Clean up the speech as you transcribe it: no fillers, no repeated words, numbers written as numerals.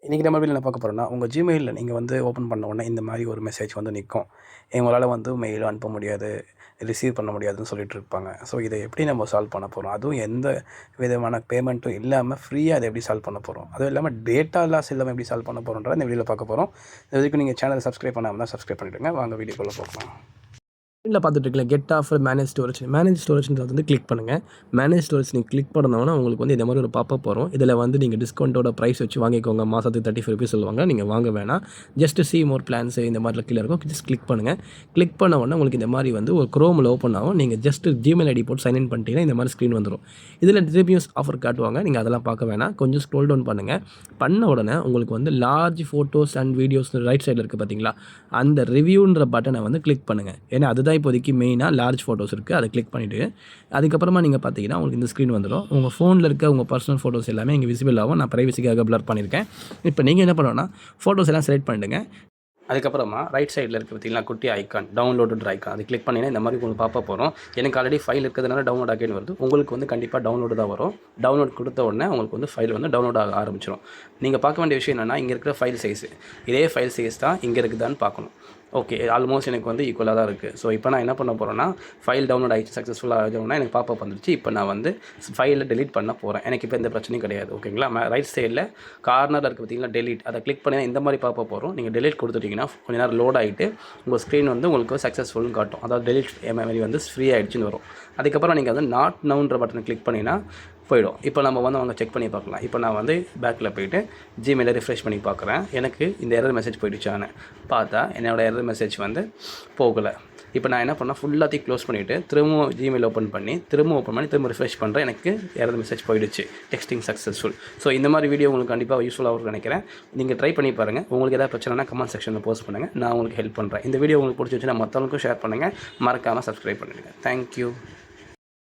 இன்றைக்கி நம்ம வீடியோவில் என்ன பார்க்க போகிறோம்னா, உங்கள் ஜிமெயிலில் நீங்கள் வந்து ஓப்பன் பண்ண உடனே இந்த மாதிரி ஒரு மெசேஜ் வந்து நிற்கும். எங்களால் வந்து மெயில் அனுப்ப முடியாது, ரிசீவ் பண்ண முடியாதுன்னு சொல்லிட்டு இருப்பாங்க. ஸோ இதை எப்படி நம்ம சால்வ் பண்ண போகிறோம்? அதுவும் எந்த விதமான பேமெண்ட்டும் இல்லாமல் ஃப்ரீயாக அதை எப்படி சால்வ் பண்ண போகிறோம்? அதுவும் இல்லாமல் டேட்டா லாஸ் இல்லாமல் எப்படி சால்வ் பண்ண போகிறோன்றத இந்த வீடியோவில் பார்க்க போகிறோம். இது வரைக்கும் நீங்கள் சேனலை சப்ஸ்கிரைப் பண்ணாமல் தான் சப்ஸ்கிரைப் பண்ணிவிடுங்க. வாங்க வீடியோக்குள்ளே போகலாம். ஸ்க்ரீனில் பார்த்துட்டு இருக்கல get offer manage storage. Manage ஸ்டோரேஜ்ன்றது வந்து கிளிக் பண்ணுங்கள். மேனேஜ் ஸ்டோரேஜ் நீங்கள் கிளிக் பண்ணோன்னா உங்களுக்கு வந்து இந்த மாதிரி ஒரு பாப்பப் வரும். இதில் வந்து நீங்கள் டிஸ்கவுண்ட்டோட ப்ரைஸ் வச்சு வாங்கிக்கோங்க. மாதத்துக்கு 35 ருபீஸ் சொல்லுவாங்க. நீங்கள் வாங்க வேணாம். ஜஸ்ட் சி மோர் பிளான்ஸ் இந்த மாதிரி கீழே இருக்கும். ஜஸ்ட் கிளிக் பண்ணுங்கள். கிளிக் பண்ண உடனே உங்களுக்கு இந்த மாதிரி வந்து ஒரு குரோமில் ஓப்பன் ஆகும். நீங்கள் ஜஸ்ட் ஜிமெயில் ஐடி போட்டு சைன்இன் பண்ணிட்டீங்கன்னா இந்த மாதிரி ஸ்க்ரீன் வந்துடும். இதில் ரிவ்யூஸ் ஆஃபர் காட்டுவாங்க. நீங்கள் அதெல்லாம் பார்க்க வேணாம். கொஞ்சம் ஸ்க்ரோல் டவுன் பண்ணுங்கள். பண்ண உடனே உங்களுக்கு வந்து large photos and videos right சைடில் இருக்குது பார்த்தீங்களா, அந்த ரிவ்யூன்ற பட்டனை வந்து கிளிக் பண்ணுங்கள். ஏன்னா அதுதான் இப்போதைக்கு மெயினாக லார்ஜ் ஃபோட்டோஸ் இருக்குது. அதை கிளிக் பண்ணிவிட்டு அதுக்கப்புறமா நீங்கள் பார்த்தீங்கன்னா உங்களுக்கு இந்த ஸ்க்ரீன் வந்துடும். உங்கள் ஃபோனில் இருக்க உங்கள் பர்சனல் ஃபோட்டோஸ் எல்லாமே இங்கே விசிபிள் ஆகும். நான் ப்ரைவசிக்காக ப்ளர் பண்ணியிருக்கேன். இப்போ நீங்கள் என்ன பண்ணணும்னா ஃபோட்டோஸ் எல்லாம் செலக்ட் பண்ணிடுங்க. அதுக்கப்புறமா ரைட் சைடில் இருக்குது பார்த்தீங்களா குட்டி ஐக்கான், டவுன்லோடுன்ற ஐக்கான், அது கிளிக் பண்ணிங்கன்னா இந்த மாதிரி உங்களுக்கு பார்ப்ப போகிறோம். எனக்கு ஆல்ரெடி ஃபைல் இருக்கிறதுனால டவுன்லோட் ஆகின்னு வருது. உங்களுக்கு வந்து கண்டிப்பாக டவுன்லோடு தான் வரும். டவுன்லோட் கொடுத்த உடனே உங்களுக்கு வந்து ஃபைல் வந்து டவுன்லோட் ஆக ஆரம்பிச்சிடும். நீங்கள் பார்க்க வேண்டிய விஷயம் என்னென்னா, இங்கே இருக்கிற ஃபைல் சைஸு இதே ஃபைல் சைஸ் தான் இங்கே இருக்குதான்னு பார்க்கணும். ஓகே, ஆல்மோஸ்ட் எனக்கு வந்து ஈக்குவலாக தான் இருக்குது. ஸோ இப்போ நான் என்ன பண்ண போகிறேன்னா, ஃபைல் டவுன்லோட் ஆகிடுச்சு, சக்ஸஸ்ஃபுல்லாக ஆகிடும்னா எனக்கு பாப்பப் வந்துருச்சு. இப்போ நான் வந்து ஃபைலை டெலிட் பண்ண போகிறேன். எனக்கு இப்போ எந்த பிரச்சனையும் கிடையாது. ஓகேங்களா, ரைட் சைடில் கார்னரில் இருக்குது பார்த்தீங்களா டெலிட், அதை கிளிக் பண்ணி இந்த மாதிரி பாப்பப் வரும். நீங்கள் டெலிட் கொடுத்துட்டிங்கன்னா கொஞ்ச நேரம் லோட் ஆகிட்டு உங்கள் ஸ்க்ரீன் வந்து உங்களுக்கு சக்ஸஸ்ஃபுல்னு காட்டும். அதாவது டெலிட் மாதிரி வந்து ஃப்ரீ ஆகிடுச்சின்னு வரும். அதுக்கப்புறம் நீங்கள் வந்து நாட் நவுன்ற பட்டனை கிளிக் பண்ணிங்கன்னா போயிடும். இப்போ நம்ம வந்து அவங்க செக் பண்ணி பார்க்கலாம். இப்போ நான் வந்து பேக்கில் போய்ட்டு ஜிமெயிலை ரிஃப்ரெஷ் பண்ணி பார்க்குறேன். எனக்கு இந்த எரர் மெசேஜ் போயிடுச்சான்னு பார்த்தா என்னோடய எரர் மெசேஜ் வந்து போகலை. இப்போ நான் என்ன பண்ணால் ஃபுல்லாத்தையும் க்ளோஸ் பண்ணிவிட்டு திரும்பவும் ஜிமெயில் ஓப்பன் பண்ணி திரும்ப ரிஃப்ரெஷ் பண்ணுறேன். எனக்கு எரர் மெசேஜ் போயிடுச்சு, டெக்ஸ்டிங் சக்ஸஸ்ஃபுல். ஸோ இந்த மாதிரி வீடியோ உங்களுக்கு கண்டிப்பாக யூஸ்ஃபுல்லாக இருக்கும்னு நினைக்கிறேன். நீங்கள் ட்ரை பண்ணி பாருங்கள். உங்களுக்கு ஏதாவது பிரச்சனைனா கமெண்ட் செக்ஷனில் போஸ்ட் பண்ணுங்கள். நான் உங்களுக்கு ஹெல்ப் பண்ணுறேன். இந்த வீடியோ உங்களுக்கு பிடிச்சிருச்சுன்னா மற்றவங்களுக்கும் ஷேர் பண்ணுங்கள். மறக்காமல் சப்ஸ்கிரைப் பண்ணிடுங்க. தேங்க்யூ.